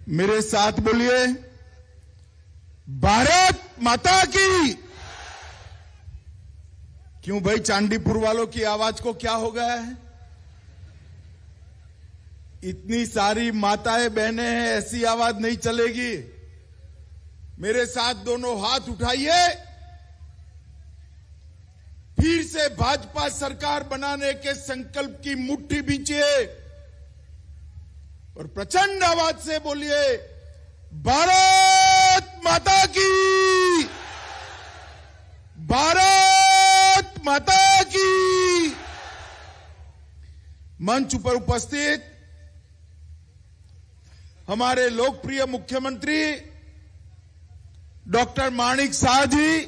मेरे साथ बोलिए, भारत माता की। क्यों भाई, चांदीपुर वालों की आवाज को क्या हो गया है? इतनी सारी माताएं बहनें हैं, ऐसी आवाज नहीं चलेगी। मेरे साथ दोनों हाथ उठाइए, फिर से भाजपा सरकार बनाने के संकल्प की मुट्ठी बींचिए और प्रचंड आवाज से बोलिए, भारत माता की, भारत माता की। मंच पर उपस्थित हमारे लोकप्रिय मुख्यमंत्री डॉक्टर माणिक साह जी,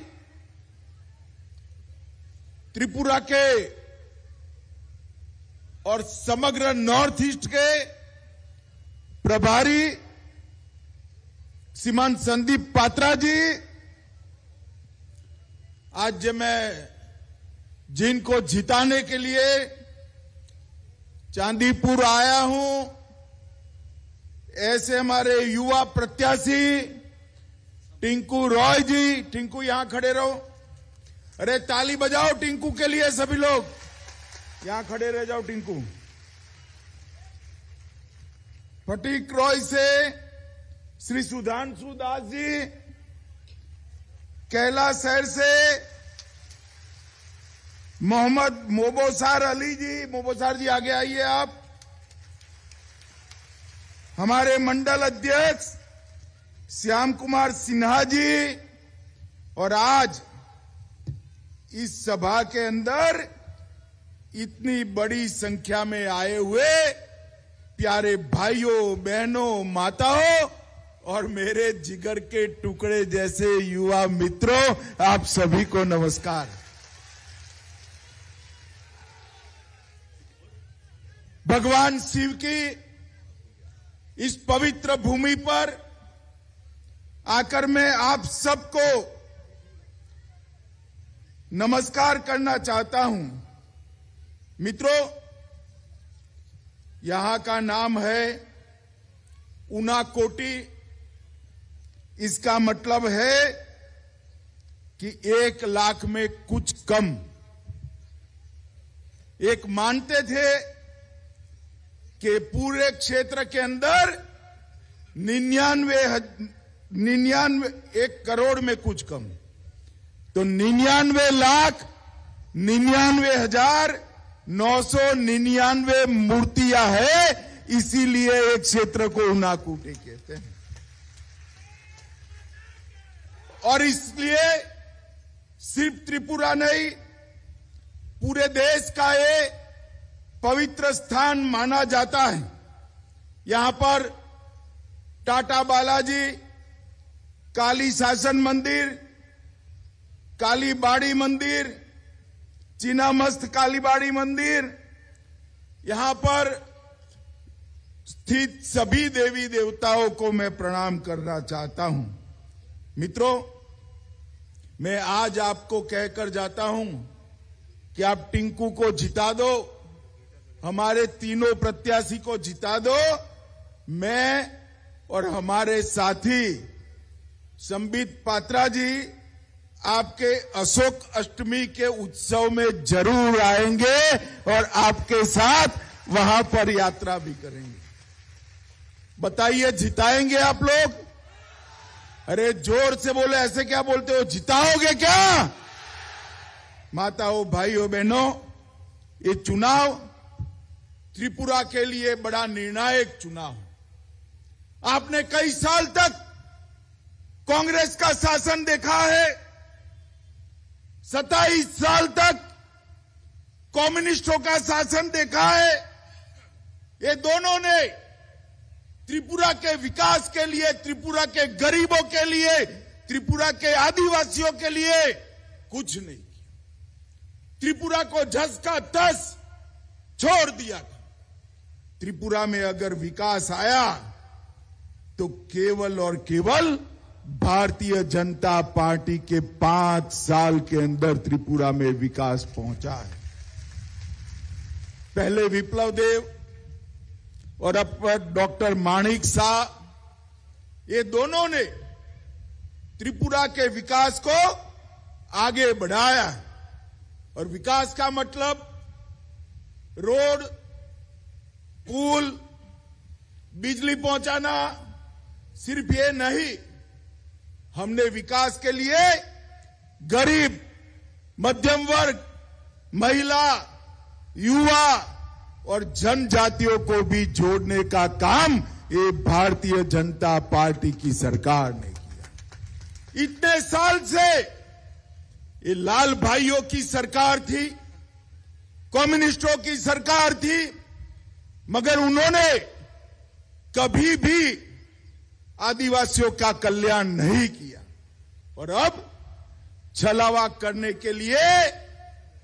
त्रिपुरा के और समग्र नॉर्थ ईस्ट के प्रभारी श्रीमान संदीप पात्रा जी, आज मैं जिनको जिताने के लिए चांदीपुर आया हूं, ऐसे हमारे युवा प्रत्याशी टिंकू रॉय जी। टिंकू यहां खड़े रहो, अरे ताली बजाओ टिंकू के लिए, सभी लोग यहां खड़े रह जाओ। टिंकू फटीक रॉय से श्री सुधांशु दास जी, कैलाश शहर से मोहम्मद मोबोसार अली जी। मोबोसार जी आगे आइए आप। हमारे मंडल अध्यक्ष श्याम कुमार सिन्हा जी, और आज इस सभा के अंदर इतनी बड़ी संख्या में आए हुए प्यारे भाइयों बहनों माताओं और मेरे जिगर के टुकड़े जैसे युवा मित्रों, आप सभी को नमस्कार। भगवान शिव की इस पवित्र भूमि पर आकर मैं आप सबको नमस्कार करना चाहता हूं। मित्रों, यहां का नाम है उनाकोटी। इसका मतलब है कि 1 लाख में कुछ कम। एक मानते थे कि पूरे क्षेत्र के अंदर 1 करोड़ में कुछ कम, तो 99,99,999 मूर्तियां है, इसीलिए एक क्षेत्र को उनाकोटी कहते हैं। और इसलिए सिर्फ त्रिपुरा नहीं, पूरे देश का ये पवित्र स्थान माना जाता है। यहां पर टाटा बालाजी, काली शासन मंदिर, काली बाड़ी मंदिर, चीनामस्त काली बाड़ी मंदिर, यहां पर स्थित सभी देवी देवताओं को मैं प्रणाम करना चाहता हूं। मित्रों, मैं आज आपको कहकर जाता हूं कि आप टिंकू को जिता दो, हमारे तीनों प्रत्याशी को जिता दो। मैं और हमारे साथी संबित पात्रा जी आपके अशोक अष्टमी के उत्सव में जरूर आएंगे और आपके साथ वहां पर यात्रा भी करेंगे। बताइए, जिताएंगे आप लोग? अरे जोर से बोले, ऐसे क्या बोलते हो, जिताओगे क्या? माताओं, भाइयों, बहनों, ये चुनाव त्रिपुरा के लिए बड़ा निर्णायक चुनाव। आपने कई साल तक कांग्रेस का शासन देखा है, 27 साल तक कम्युनिस्टों का शासन देखा है। ये दोनों ने त्रिपुरा के विकास के लिए, त्रिपुरा के गरीबों के लिए, त्रिपुरा के आदिवासियों के लिए कुछ नहीं किया। त्रिपुरा को झस का तस छोड़ दिया था। त्रिपुरा में अगर विकास आया तो केवल और केवल भारतीय जनता पार्टी के 5 साल के अंदर त्रिपुरा में विकास पहुंचा है। पहले विप्लव देव और अब डॉक्टर माणिक साह ये दोनों ने त्रिपुरा के विकास को आगे बढ़ाया। और विकास का मतलब रोड, पुल, बिजली पहुंचाना सिर्फ ये नहीं, हमने विकास के लिए गरीब, मध्यम वर्ग, महिला, युवा और जनजातियों को भी जोड़ने का काम ये भारतीय जनता पार्टी की सरकार ने किया। इतने साल से ये लाल भाइयों की सरकार थी, कम्युनिस्टों की सरकार थी, मगर उन्होंने कभी भी आदिवासियों का कल्याण नहीं किया। और अब छलावा करने के लिए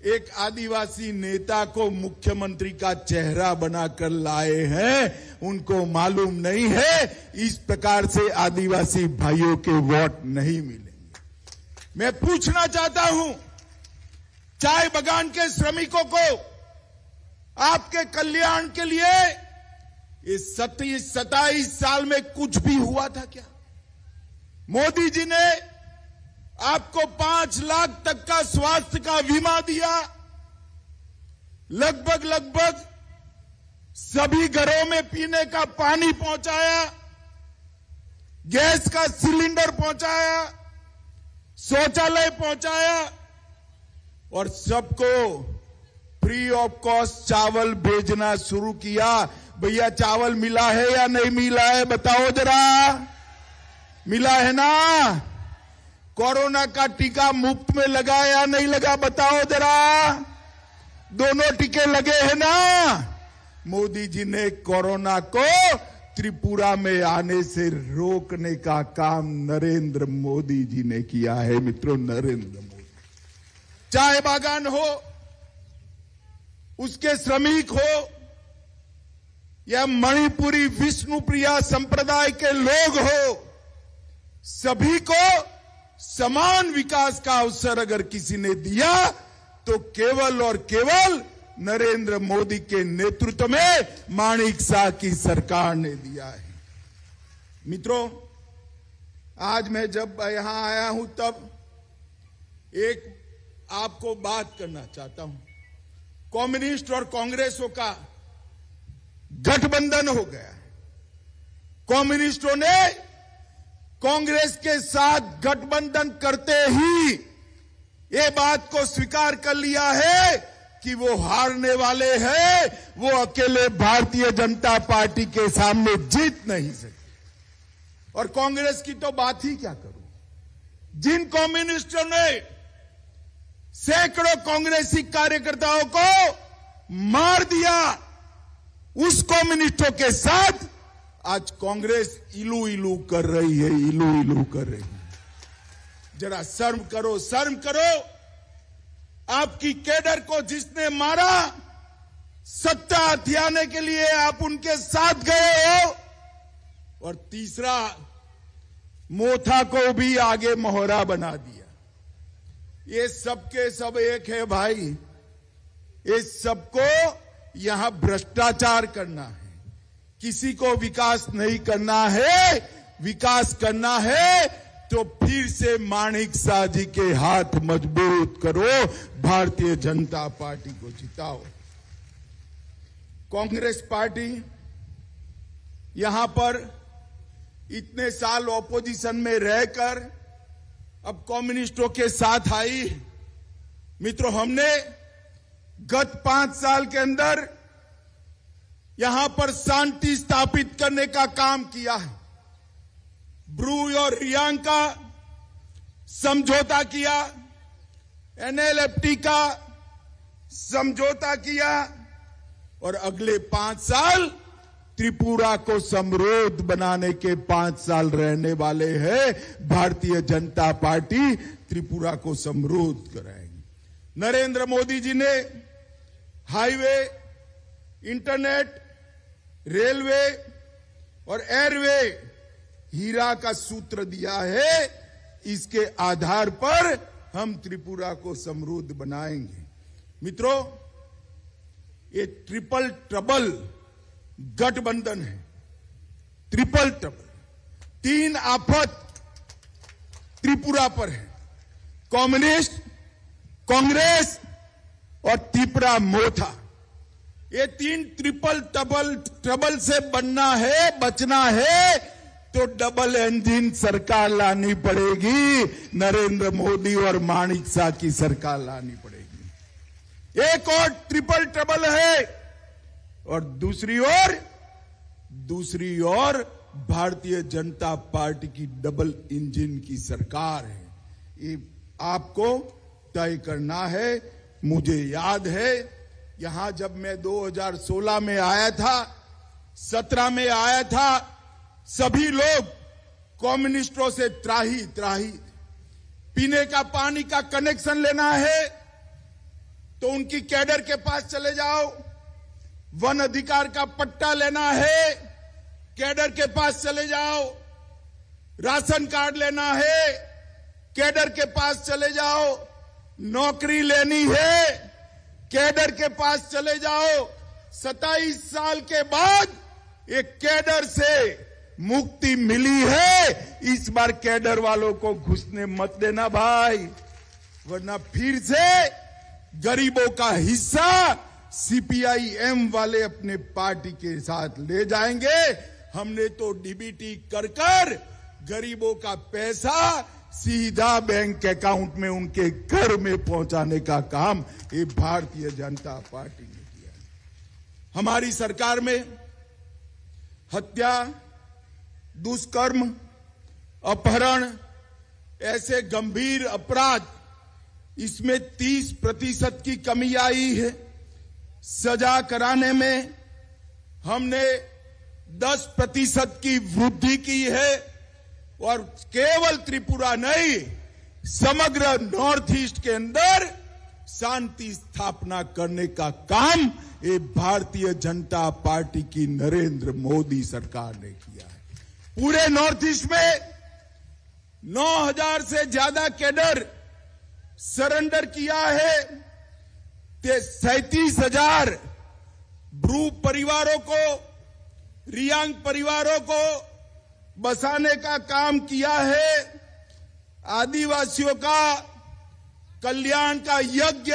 एक आदिवासी नेता को मुख्यमंत्री का चेहरा बनाकर लाए हैं। उनको मालूम नहीं है इस प्रकार से आदिवासी भाइयों के वोट नहीं मिलेंगे। मैं पूछना चाहता हूं, चाय बागान के श्रमिकों को आपके कल्याण के लिए इस 27 साल में कुछ भी हुआ था क्या? मोदी जी ने आपको 5 लाख तक का स्वास्थ्य का बीमा दिया, लगभग सभी घरों में पीने का पानी पहुंचाया, गैस का सिलेंडर पहुंचाया, शौचालय पहुंचाया और सबको फ्री ऑफ कॉस्ट चावल भेजना शुरू किया। भैया चावल मिला है या नहीं मिला है बताओ जरा, मिला है ना? कोरोना का टीका मुफ्त में लगा या नहीं लगा बताओ जरा, दोनों टीके लगे हैं ना? मोदी जी ने कोरोना को त्रिपुरा में आने से रोकने का काम नरेंद्र मोदी जी ने किया है। मित्रों, नरेंद्र मोदी, चाय बागान हो, उसके श्रमिक हो या मणिपुरी विष्णुप्रिया संप्रदाय के लोग हो, सभी को समान विकास का अवसर अगर किसी ने दिया तो केवल और केवल नरेंद्र मोदी के नेतृत्व में माणिक शाह की सरकार ने दिया है। मित्रों, आज मैं जब यहां आया हूं तब एक आपको बात करना चाहता हूं। कम्युनिस्ट और कांग्रेसों का गठबंधन हो गया है। कम्युनिस्टों ने कांग्रेस के साथ गठबंधन करते ही ये बात को स्वीकार कर लिया है कि वो हारने वाले हैं, वो अकेले भारतीय जनता पार्टी के सामने जीत नहीं सकते। और कांग्रेस की तो बात ही क्या करूं, जिन कम्युनिस्टों ने सैकड़ों कांग्रेसी कार्यकर्ताओं को मार दिया, उस कम्युनिस्टों के साथ आज कांग्रेस इलू इलू कर रही है, इलू इलू कर रही है। जरा शर्म करो, शर्म करो। आपकी कैडर को जिसने मारा, सत्ता हथियाने के लिए आप उनके साथ गए हो। और तीसरा, मोथा को भी आगे मोहरा बना दिया। ये सबके सब एक है भाई, इस सबको यहां भ्रष्टाचार करना है, किसी को विकास नहीं करना है। विकास करना है तो फिर से माणिक शाह जी के हाथ मजबूत करो, भारतीय जनता पार्टी को जिताओ। कांग्रेस पार्टी यहां पर इतने साल ऑपोजिशन में रहकर अब कम्युनिस्टों के साथ आई। मित्रों, हमने गत 5 साल के अंदर यहां पर शांति स्थापित करने का काम किया है। ब्रू और रियांग का समझौता किया, एनएलएफटी का समझौता किया और अगले 5 साल त्रिपुरा को समृद्ध बनाने के 5 साल रहने वाले हैं। भारतीय जनता पार्टी त्रिपुरा को समृद्ध कराएगी। नरेंद्र मोदी जी ने हाईवे, इंटरनेट, रेलवे और एयरवे हीरा का सूत्र दिया है। इसके आधार पर हम त्रिपुरा को समृद्ध बनाएंगे। मित्रों, ये ट्रिपल ट्रबल गठबंधन है। ट्रिपल ट्रबल, तीन आफत त्रिपुरा पर है, कम्युनिस्ट, कांग्रेस और त्रिपुरा मोथा। ये तीन ट्रबल से बचना है तो डबल इंजन सरकार लानी पड़ेगी, नरेंद्र मोदी और माणिक शाह की सरकार लानी पड़ेगी। एक और ट्रिपल ट्रबल है और दूसरी ओर भारतीय जनता पार्टी की डबल इंजन की सरकार है। ये आपको तय करना है। मुझे याद है यहां जब मैं 2016 में आया था, 17 में आया था, सभी लोग कम्युनिस्टों से त्राही पीने का पानी का कनेक्शन लेना है तो उनकी कैडर के पास चले जाओ, वन अधिकार का पट्टा लेना है कैडर के पास चले जाओ, राशन कार्ड लेना है कैडर के पास चले जाओ, नौकरी लेनी है कैडर के पास चले जाओ। 27 साल के बाद एक कैडर से मुक्ति मिली है। इस बार कैडर वालों को घुसने मत देना भाई, वरना फिर से गरीबों का हिस्सा सीपीआई-एम वाले अपने पार्टी के साथ ले जाएंगे। हमने तो डीबीटी कर गरीबों का पैसा सीधा बैंक अकाउंट में उनके घर में पहुंचाने का काम ये भारतीय जनता पार्टी ने किया। हमारी सरकार में हत्या, दुष्कर्म, अपहरण ऐसे गंभीर अपराध, इसमें 30% की कमी आई है। सजा कराने में हमने 10% की वृद्धि की है और केवल त्रिपुरा नहीं, समग्र नॉर्थ ईस्ट के अंदर शांति स्थापना करने का काम ये भारतीय जनता पार्टी की नरेंद्र मोदी सरकार ने किया है। पूरे नॉर्थ ईस्ट में 9,000 से ज्यादा कैडर सरेंडर किया है। 37,000 ब्रू परिवारों को, रियांग परिवारों को बसाने का काम किया है। आदिवासियों का कल्याण का यज्ञ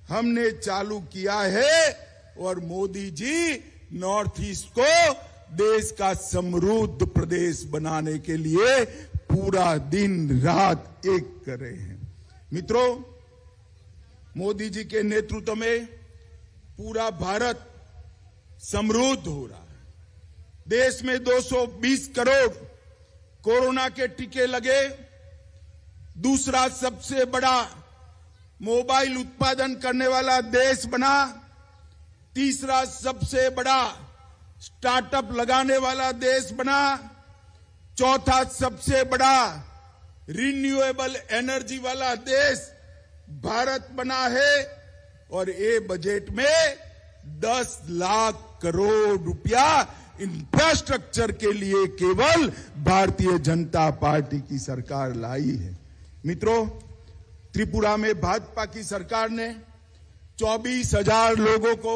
हमने चालू किया है और मोदी जी नॉर्थ ईस्ट को देश का समृद्ध प्रदेश बनाने के लिए पूरा दिन रात एक कर रहे हैं। मित्रों, मोदी जी के नेतृत्व में पूरा भारत समृद्ध हो रहा है। देश में 220 करोड़ कोरोना के टीके लगे, दूसरा सबसे बड़ा मोबाइल उत्पादन करने वाला देश बना, तीसरा सबसे बड़ा स्टार्टअप लगाने वाला देश बना, चौथा सबसे बड़ा रिन्यूएबल एनर्जी वाला देश भारत बना है। और ये बजट में 10 लाख करोड़ रुपया इंफ्रास्ट्रक्चर के लिए केवल भारतीय जनता पार्टी की सरकार लाई है। मित्रों, त्रिपुरा में भाजपा की सरकार ने 24,000 लोगों को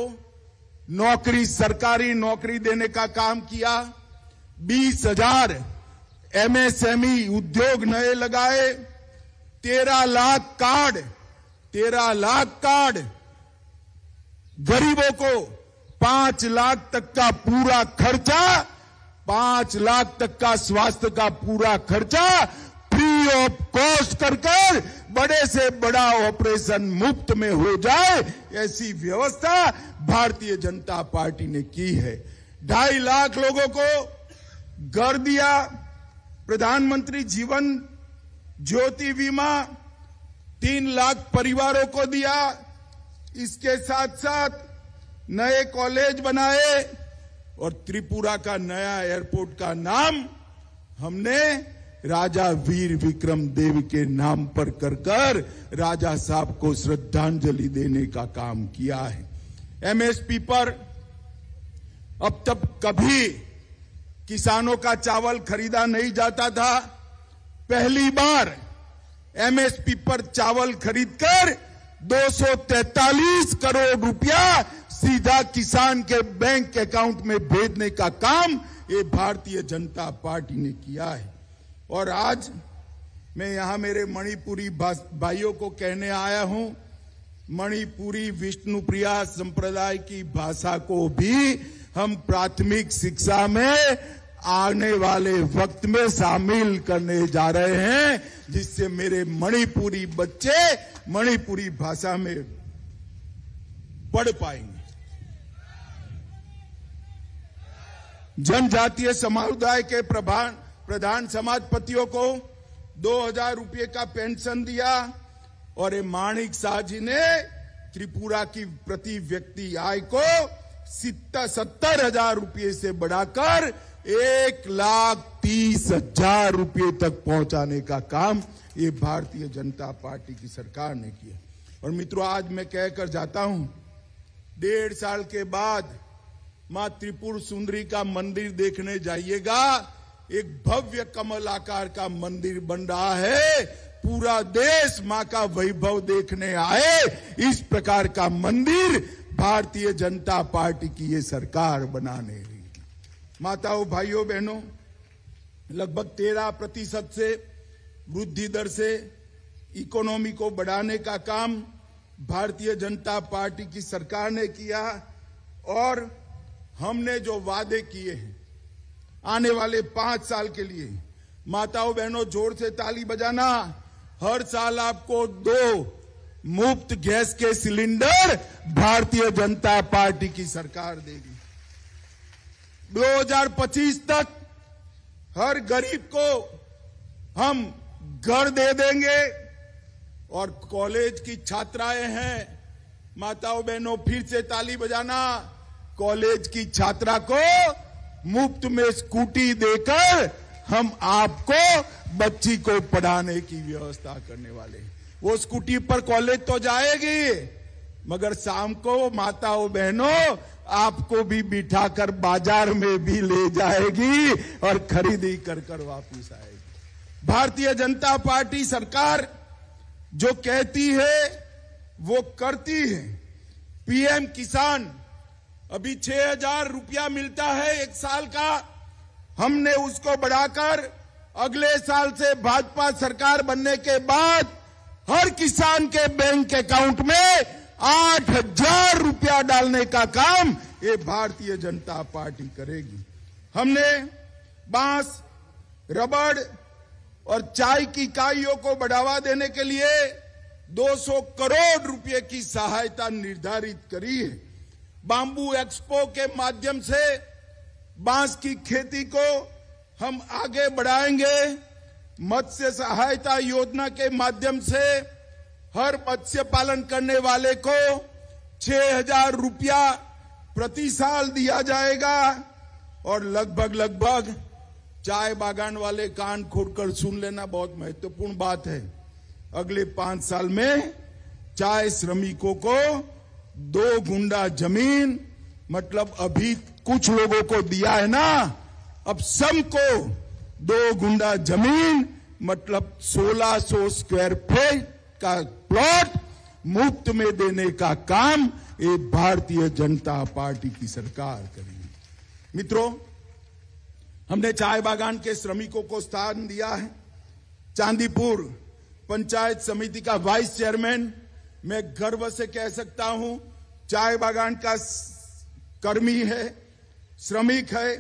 नौकरी, सरकारी नौकरी देने का काम किया। 20,000 एमएसएमई उद्योग नए लगाए। 13 लाख कार्ड गरीबों को 5 लाख तक का पूरा खर्चा, 5 लाख तक का स्वास्थ्य का पूरा खर्चा फ्री ऑफ कॉस्ट कर बड़े से बड़ा ऑपरेशन मुफ्त में हो जाए, ऐसी व्यवस्था भारतीय जनता पार्टी ने की है। 2.5 लाख लोगों को घर दिया। प्रधानमंत्री जीवन ज्योति बीमा 3 लाख परिवारों को दिया। इसके साथ साथ नए कॉलेज बनाए और त्रिपुरा का नया एयरपोर्ट का नाम हमने राजा वीर विक्रम देव के नाम पर कर राजा साहब को श्रद्धांजलि देने का काम किया है। एमएसपी पर अब तक कभी किसानों का चावल खरीदा नहीं जाता था। पहली बार एमएसपी पर चावल खरीदकर 243 करोड़ रुपया सीधा किसान के बैंक अकाउंट में भेजने का काम ये भारतीय जनता पार्टी ने किया है। और आज मैं यहां मेरे मणिपुरी भाइयों को कहने आया हूं, मणिपुरी विष्णुप्रिया संप्रदाय की भाषा को भी हम प्राथमिक शिक्षा में आने वाले वक्त में शामिल करने जा रहे हैं, जिससे मेरे मणिपुरी बच्चे मणिपुरी भाषा में पढ़ पाएंगे। जनजातीय समुदाय के प्रधान समाजपतियों को 2000 रुपये का पेंशन दिया और ये माणिक शाह जी ने त्रिपुरा की प्रति व्यक्ति आय को 70,000 रुपये से बढ़ाकर 1,30,000 रुपये तक पहुंचाने का काम ये भारतीय जनता पार्टी की सरकार ने किया। और मित्रों, आज मैं कहकर जाता हूं, 1.5 साल के बाद मां त्रिपुर सुंदरी का मंदिर देखने जाइएगा। एक भव्य कमल आकार का मंदिर बन रहा है। पूरा देश मां का वैभव देखने आए, इस प्रकार का मंदिर भारतीय जनता पार्टी की ये सरकार बनाने रही। माताओं, भाइयों, बहनों, लगभग 13% से वृद्धि दर से इकोनॉमी को बढ़ाने का काम भारतीय जनता पार्टी की सरकार ने किया। और हमने जो वादे किए हैं आने वाले 5 साल के लिए, माताओं बहनों जोर से ताली बजाना, हर साल आपको 2 मुफ्त गैस के सिलेंडर भारतीय जनता पार्टी की सरकार देगी। 2025 तक हर गरीब को हम घर दे देंगे। और कॉलेज की छात्राएं हैं, माताओं बहनों फिर से ताली बजाना, कॉलेज की छात्रा को मुफ्त में स्कूटी देकर हम आपको बच्ची को पढ़ाने की व्यवस्था करने वाले। वो स्कूटी पर कॉलेज तो जाएगी, मगर शाम को माताओं बहनों आपको भी बिठाकर बाजार में भी ले जाएगी और खरीदी कर वापस आएगी। भारतीय जनता पार्टी सरकार जो कहती है वो करती है। पीएम किसान अभी 6,000 रुपया मिलता है 1 साल का, हमने उसको बढ़ाकर अगले साल से भाजपा सरकार बनने के बाद हर किसान के बैंक अकाउंट में 8,000 रुपया डालने का काम ये भारतीय जनता पार्टी करेगी। हमने बांस, रबड़ और चाय की इकाइयों को बढ़ावा देने के लिए 200 करोड़ रुपए की सहायता निर्धारित करी है। बांबू एक्सपो के माध्यम से बांस की खेती को हम आगे बढ़ाएंगे। मत्स्य सहायता योजना के माध्यम से हर मत्स्य पालन करने वाले को 6,000 रुपया प्रति साल दिया जाएगा। और लगभग चाय बागान वाले कान खोलकर सुन लेना, बहुत महत्वपूर्ण बात है। अगले 5 साल में चाय श्रमिकों को 2 गुंडा जमीन, मतलब अभी कुछ लोगों को दिया है ना, अब सबको 2 गुंडा जमीन मतलब 1600 स्क्वायर फीट का प्लॉट मुफ्त में देने का काम ये भारतीय जनता पार्टी की सरकार करेगी। मित्रों, हमने चाय बागान के श्रमिकों को स्थान दिया है। चांदीपुर पंचायत समिति का वाइस चेयरमैन मैं गर्व से कह सकता हूं, चाय बागान का कर्मी है, श्रमिक है।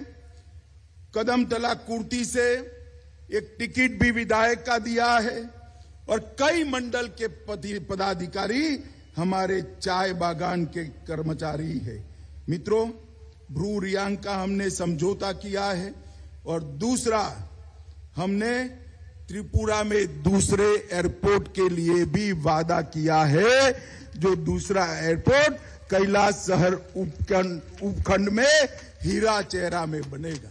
कदमतला कुर्ती से एक टिकट भी विधायक का दिया है और कई मंडल के पदाधिकारी हमारे चाय बागान के कर्मचारी है। मित्रों, ब्रू रियांग का हमने समझौता किया है और दूसरा हमने त्रिपुरा में दूसरे एयरपोर्ट के लिए भी वादा किया है, जो दूसरा एयरपोर्ट कैलाश शहर उपखंड में हीरा चेहरा में बनेगा।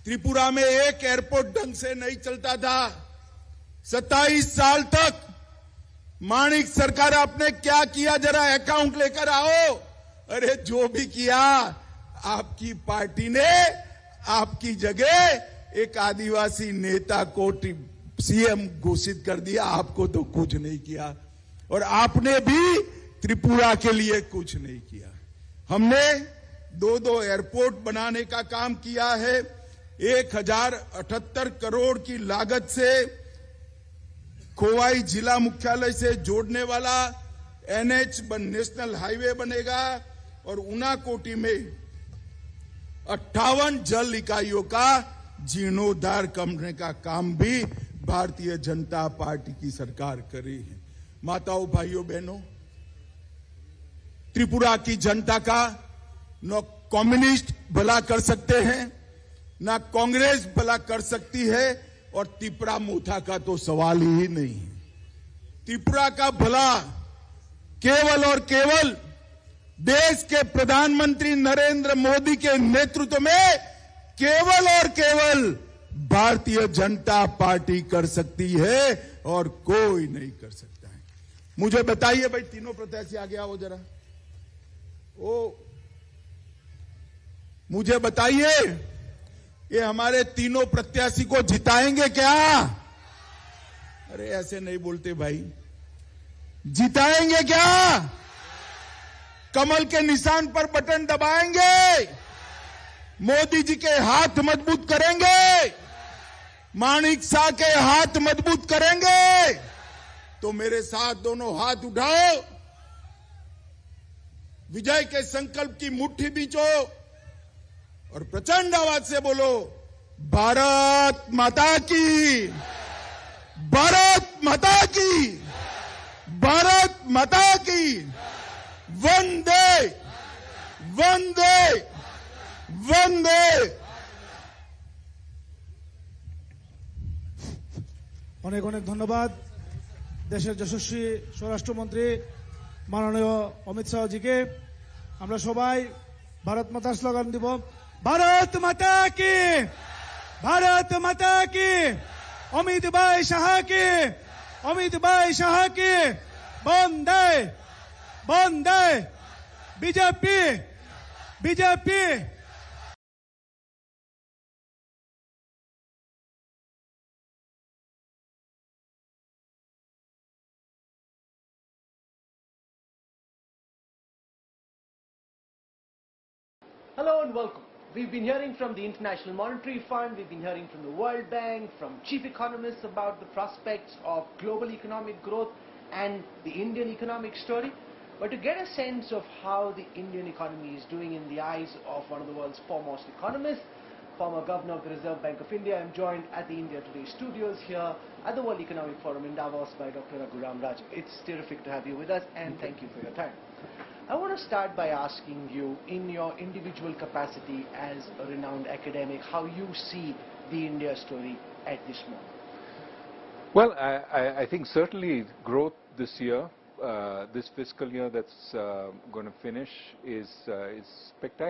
त्रिपुरा में एक एयरपोर्ट ढंग से नहीं चलता था। 27 साल तक माणिक सरकार आपने क्या किया, जरा अकाउंट लेकर आओ। अरे जो भी किया, आपकी पार्टी ने आपकी जगह एक आदिवासी नेता को सीएम घोषित कर दिया, आपको तो कुछ नहीं किया। और आपने भी त्रिपुरा के लिए कुछ नहीं किया। हमने दो एयरपोर्ट बनाने का काम किया है। 1078 करोड़ की लागत से खोवाई जिला मुख्यालय से जोड़ने वाला NH नेशनल हाईवे बनेगा और ऊनाकोटी में 58 जल इकाइयों का जीर्णोद्धार करने का काम भी भारतीय जनता पार्टी की सरकार कर रही है। माताओं, भाइयों, बहनों, त्रिपुरा की जनता का न कम्युनिस्ट भला कर सकते हैं, ना कांग्रेस भला कर सकती है और त्रिपुरा मोथा का तो सवाल ही नहीं है। त्रिपुरा का भला केवल और केवल देश के प्रधानमंत्री नरेंद्र मोदी के नेतृत्व में केवल और केवल भारतीय जनता पार्टी कर सकती है और कोई नहीं कर सकता है। मुझे बताइए भाई, तीनों प्रत्याशी आगे आओ जरा। मुझे बताइए, ये हमारे तीनों प्रत्याशी को जिताएंगे क्या? अरे ऐसे नहीं बोलते भाई, जिताएंगे क्या? कमल के निशान पर बटन दबाएंगे, मोदी जी के हाथ मजबूत करेंगे, माणिक शाह के हाथ मजबूत करेंगे। तो मेरे साथ दोनों हाथ उठाओ, विजय के संकल्प की मुट्ठी बींचो और प्रचंड आवाज से बोलो, भारत माता की, भारत माता की, भारत माता की, वंदे वंदे वंदे। অনেক অনেক ধন্যবাদ দেশের যশস্বী স্বরাষ্ট্রমন্ত্রী মাননীয় অমিত শাহজিকে। আমরা সবাই ভারত মাতার স্লোগান দিব, ভারত মাতা কি, ভারত মাতা কি, অমিত ভাই শাহ কি, অমিত ভাই শাহ কি, বন্দে বন্দে, BJP BJP. Hello and welcome. We've been hearing from the International Monetary Fund, we've been hearing from the World Bank, from chief economists about the prospects of global economic growth and the Indian economic story. But to get a sense of how the Indian economy is doing in the eyes of one of the world's foremost economists, former Governor of the Reserve Bank of India, I'm joined at the India Today studios here at the World Economic Forum in Davos by Dr. Raghuram Rajan. It's terrific to have you with us and thank you for your time. I want to start by asking you, in your individual capacity as a renowned academic, how you see the India story at this moment. Well, I think certainly growth this year, this fiscal year that's going to finish is spectacular.